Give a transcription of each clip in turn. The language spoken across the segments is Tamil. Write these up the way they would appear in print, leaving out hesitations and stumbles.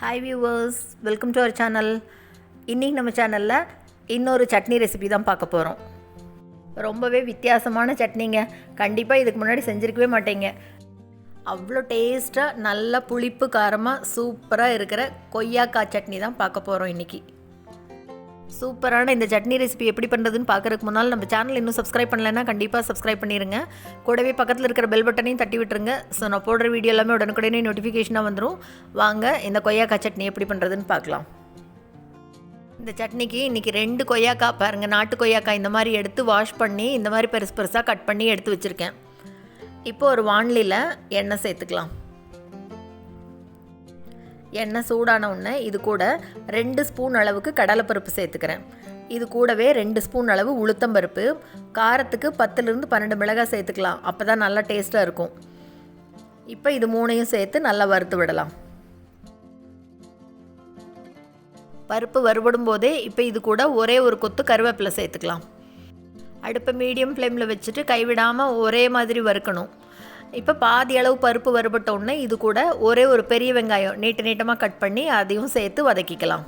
Hi viewers, welcome to our channel. இன்றைக்கி நம்ம சேனலில் இன்னொரு சட்னி ரெசிபி தான் பார்க்க போகிறோம். ரொம்பவே வித்தியாசமான சட்னிங்க. கண்டிப்பாக இதுக்கு முன்னாடி செஞ்சுருக்கவே மாட்டேங்க. அவ்வளோ டேஸ்ட்டாக நல்ல புளிப்பு காரமாக சூப்பராக இருக்கிற கொய்யாக்காய் சட்னி தான் பார்க்க போகிறோம் இன்றைக்கி. சூப்பரான இந்த சட்னி ரெசிபி எப்படி பண்ணுறதுன்னு பார்க்குறதுக்கு முன்னால் நம்ம சேனல் இன்னும் சப்ஸ்கிரைப் பண்ணலைன்னா கண்டிப்பாக சப்ஸ்கிரைப் பண்ணிடுங்க. கூடவே பக்கத்தில் இருக்கிற பெல் பட்டனையும் தட்டி விட்டுருங்க. ஸோ நான் போடுற வீடியோ எல்லாமே உடனுக்குடனே நோட்டிஃபிகேஷனாக வந்துடும். வாங்க இந்த கொய்யாக்காய் சட்னி எப்படி பண்ணுறதுன்னு பார்க்கலாம். இந்த சட்னிக்கு இன்றைக்கி 2 கொய்யாக்காய் பாருங்கள், நாட்டு கொய்யாக்காய் இந்த மாதிரி எடுத்து வாஷ் பண்ணி இந்த மாதிரி பெருசு பெருசாக கட் பண்ணி எடுத்து வச்சுருக்கேன். இப்போ ஒரு வாணலியில் எண்ணெய் சேர்த்துக்கலாம். எண்ணெய் சூடான உடனே இது கூட 2 ஸ்பூன் அளவுக்கு கடலைப்பருப்பு சேர்த்துக்கிறேன். இது கூடவே 2 ஸ்பூன் அளவு உளுத்தம்பருப்பு. காரத்துக்கு 10லிருந்து 12 மிளகாய் சேர்த்துக்கலாம். அப்போ தான் நல்லா டேஸ்ட்டாக இருக்கும். இப்போ இது 3ஐயும் சேர்த்து நல்லா வறுத்து விடலாம். பருப்பு வறுபடும் போதே இப்போ இது கூட ஒரே ஒரு கொத்து கருவேப்பிலை சேர்த்துக்கலாம். அடுப்பை மீடியம் ஃப்ளேமில் வச்சுட்டு கைவிடாமல் ஒரே மாதிரி வறுக்கணும். இப்போ பாதி அளவு பருப்பு வறுபட்டோடனே இது கூட ஒரே ஒரு பெரிய வெங்காயம் நீட்டமாக கட் பண்ணி அதையும் சேர்த்து வதக்கிக்கலாம்.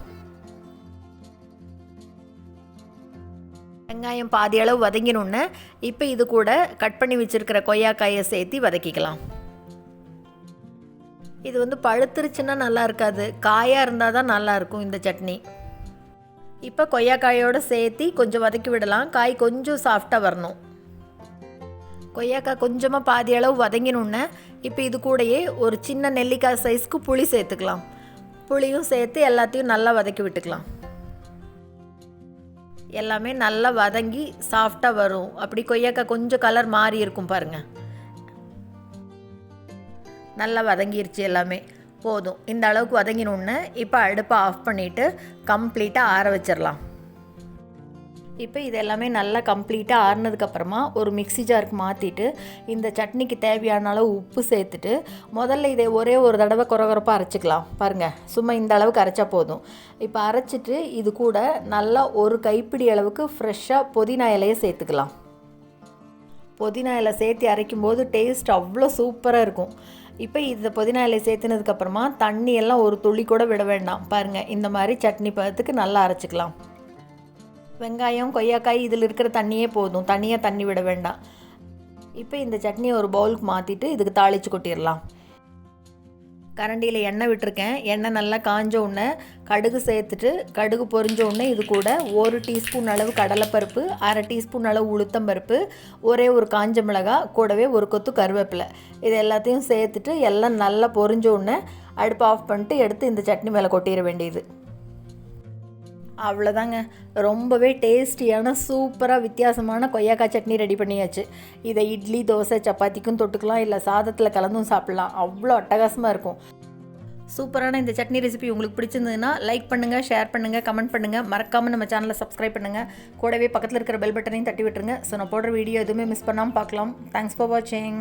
வெங்காயம் பாதி அளவு வதங்கினோடனே இப்போ இது கூட கட் பண்ணி வச்சுருக்கிற கொய்யாக்காயை சேர்த்து வதக்கிக்கலாம். இது பழுத்துருச்சுன்னா நல்லா இருக்காது, காயாக இருந்தால் தான் நல்லாயிருக்கும் இந்த சட்னி. இப்போ கொய்யாக்காயோடு சேர்த்து கொஞ்சம் வதக்கி விடலாம். காய் கொஞ்சம் சாஃப்டாக வரணும். கொய்யாக்காய் கொஞ்சமாக பாதி அளவு வதங்கினோன்னே இப்போ இது கூடயே ஒரு சின்ன நெல்லிக்காய் சைஸ்க்கு புளி சேர்த்துக்கலாம். புளியும் சேர்த்து எல்லாத்தையும் நல்லா வதக்கி விட்டுக்கலாம். எல்லாமே நல்லா வதங்கி சாஃப்டாக வரும். அப்படி கொய்யாக்காய் கொஞ்சம் கலர் மாறி இருக்கும் பாருங்கள். நல்லா வதங்கிருச்சு, எல்லாமே போதும். இந்த அளவுக்கு வதங்கினோன்னே இப்போ அடுப்பை ஆஃப் பண்ணிவிட்டு கம்ப்ளீட்டாக ஆற வச்சிடலாம். இப்போ இது எல்லாமே நல்லா கம்ப்ளீட்டாக ஆறுனதுக்கப்புறமா ஒரு மிக்ஸி ஜாருக்கு மாற்றிட்டு இந்த சட்னிக்கு தேவையான அளவு உப்பு சேர்த்துட்டு முதல்ல இதை ஒரே ஒரு தடவை கொரகொரப்பாக அரைச்சிக்கலாம். பாருங்கள், சும்மா இந்த அளவுக்கு அரைச்சா போதும். இப்போ அரைச்சிட்டு இது கூட நல்லா ஒரு கைப்பிடி அளவுக்கு ஃப்ரெஷ்ஷாக புதினா இலையை சேர்த்துக்கலாம். புதினா இலை சேர்த்து அரைக்கும்போது டேஸ்ட் அவ்வளோ சூப்பராக இருக்கும். இப்போ இந்த புதினா இலை சேர்த்துனதுக்கப்புறமா தண்ணி எல்லாம் ஒரு துளி கூட விட வேண்டாம். பாருங்கள், இந்த மாதிரி சட்னி பதத்துக்கு நல்லா அரைச்சிக்கலாம். வெங்காயம் கொய்யாக்காய் இதில் இருக்கிற தண்ணியே போதும், தனியாக தண்ணி விட வேண்டாம். இப்போ இந்த சட்னியை ஒரு பவுலுக்கு மாற்றிட்டு இதுக்கு தாளித்து கொட்டிடலாம். கரண்டியில் எண்ணெய் விட்டுருக்கேன். எண்ணெய் நல்லா காஞ்ச உடனே கடுகு சேர்த்துட்டு கடுகு பொரிஞ்ச உடனே இது கூட 1 டீஸ்பூன் அளவு கடலைப்பருப்பு, 1/2 டீஸ்பூன் அளவு உளுத்தம்பருப்பு, ஒரே ஒரு காஞ்ச மிளகாய், கூடவே ஒரு கொத்து கருவேப்பிலை, இது எல்லாத்தையும் சேர்த்துட்டு எல்லாம் நல்லா பொரிஞ்ச உடனே அடுப்பை ஆஃப் பண்ணிட்டு எடுத்து இந்த சட்னி மேலே கொட்டிட வேண்டியது. அவ்வளோதாங்க, ரொம்பவே டேஸ்டியான சூப்பராக வித்தியாசமான கொய்யாக்காய் சட்னி ரெடி பண்ணியாச்சு. இதை இட்லி, தோசை, சப்பாத்திக்கும் தொட்டுக்கலாம், இல்லை சாதத்தில் கலந்தும் சாப்பிட்லாம். அவ்வளோ அட்டகாசமாக இருக்கும். சூப்பரான இந்த சட்னி ரெசிபி உங்களுக்கு பிடிச்சிருந்ததுன்னா லைக் பண்ணுங்கள், ஷேர் பண்ணுங்கள், கமெண்ட் பண்ணுங்கள். மறக்காமல் நம்ம சேனலை சப்ஸ்கிரைப் பண்ணுங்கள். கூடவே பக்கத்தில் இருக்கிற பெல் பட்டனையும் தட்டி விட்டுருங்க. ஸோ நான் போடுற வீடியோ எதுவுமே மிஸ் பண்ணாமல் பார்க்கலாம். தேங்க்ஸ் ஃபார் வாட்சிங்.